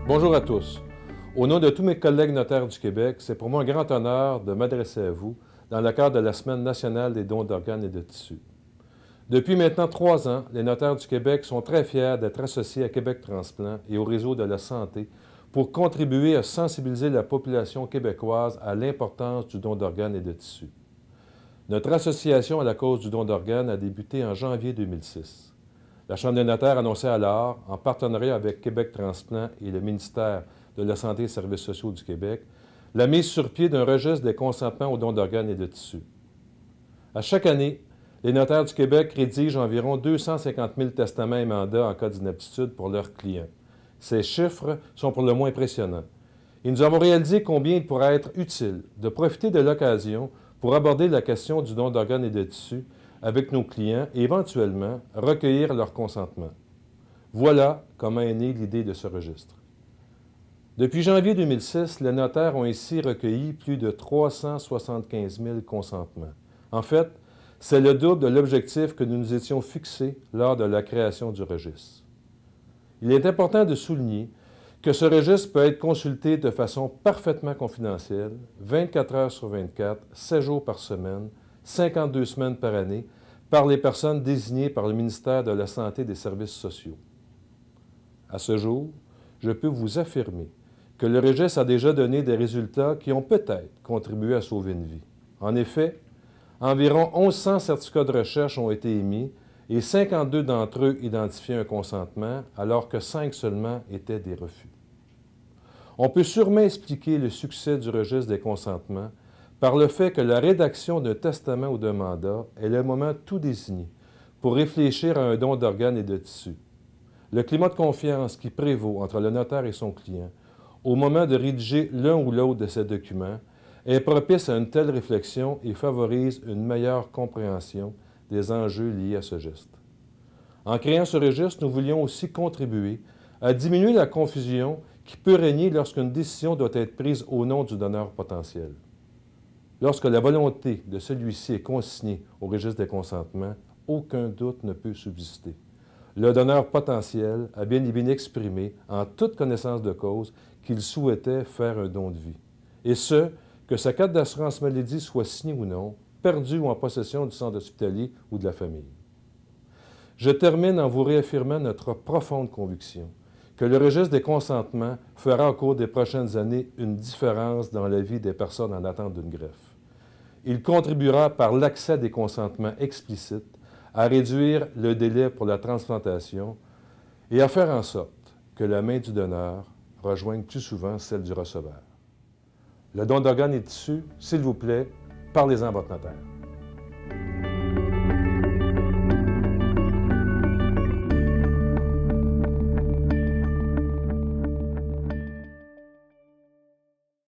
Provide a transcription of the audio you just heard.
Bonjour à tous. Au nom de tous mes collègues notaires du Québec, c'est pour moi un grand honneur de m'adresser à vous dans le cadre de la Semaine nationale des dons d'organes et de tissus. Depuis maintenant 3 ans, les notaires du Québec sont très fiers d'être associés à Québec Transplant et au réseau de la santé pour contribuer à sensibiliser la population québécoise à l'importance du don d'organes et de tissus. Notre association à la cause du don d'organes a débuté en janvier 2006. La Chambre des notaires annonçait alors, en partenariat avec Québec Transplant et le ministère de la Santé et des Services sociaux du Québec, la mise sur pied d'un registre des consentements aux dons d'organes et de tissus. À chaque année, les notaires du Québec rédigent environ 250 000 testaments et mandats en cas d'inaptitude pour leurs clients. Ces chiffres sont pour le moins impressionnants. Et nous avons réalisé combien il pourrait être utile de profiter de l'occasion pour aborder la question du don d'organes et de tissus avec nos clients et éventuellement recueillir leur consentement. Voilà comment est née l'idée de ce registre. Depuis janvier 2006, les notaires ont ainsi recueilli plus de 375 000 consentements. En fait, c'est le double de l'objectif que nous nous étions fixés lors de la création du registre. Il est important de souligner que ce registre peut être consulté de façon parfaitement confidentielle, 24 heures sur 24, 7 jours par semaine, 52 semaines par année, par les personnes désignées par le ministère de la Santé et des Services sociaux. À ce jour, je peux vous affirmer que le registre a déjà donné des résultats qui ont peut-être contribué à sauver une vie. En effet, environ 1100 certificats de recherche ont été émis et 52 d'entre eux identifiaient un consentement, alors que 5 seulement étaient des refus. On peut sûrement expliquer le succès du registre des consentements par le fait que la rédaction d'un testament ou d'un mandat est le moment tout désigné pour réfléchir à un don d'organes et de tissus. Le climat de confiance qui prévaut entre le notaire et son client au moment de rédiger l'un ou l'autre de ces documents est propice à une telle réflexion et favorise une meilleure compréhension des enjeux liés à ce geste. En créant ce registre, nous voulions aussi contribuer à diminuer la confusion qui peut régner lorsqu'une décision doit être prise au nom du donneur potentiel. Lorsque la volonté de celui-ci est consignée au registre des consentements, aucun doute ne peut subsister. Le donneur potentiel a bien et bien exprimé, en toute connaissance de cause, qu'il souhaitait faire un don de vie. Et ce, que sa carte d'assurance maladie soit signée ou non, perdue ou en possession du centre hospitalier ou de la famille. Je termine en vous réaffirmant notre profonde conviction que le registre des consentements fera au cours des prochaines années une différence dans la vie des personnes en attente d'une greffe. Il contribuera par l'accès à des consentements explicites à réduire le délai pour la transplantation et à faire en sorte que la main du donneur rejoigne plus souvent celle du receveur. Le don d'organes et de tissus, s'il vous plaît, parlez-en à votre notaire.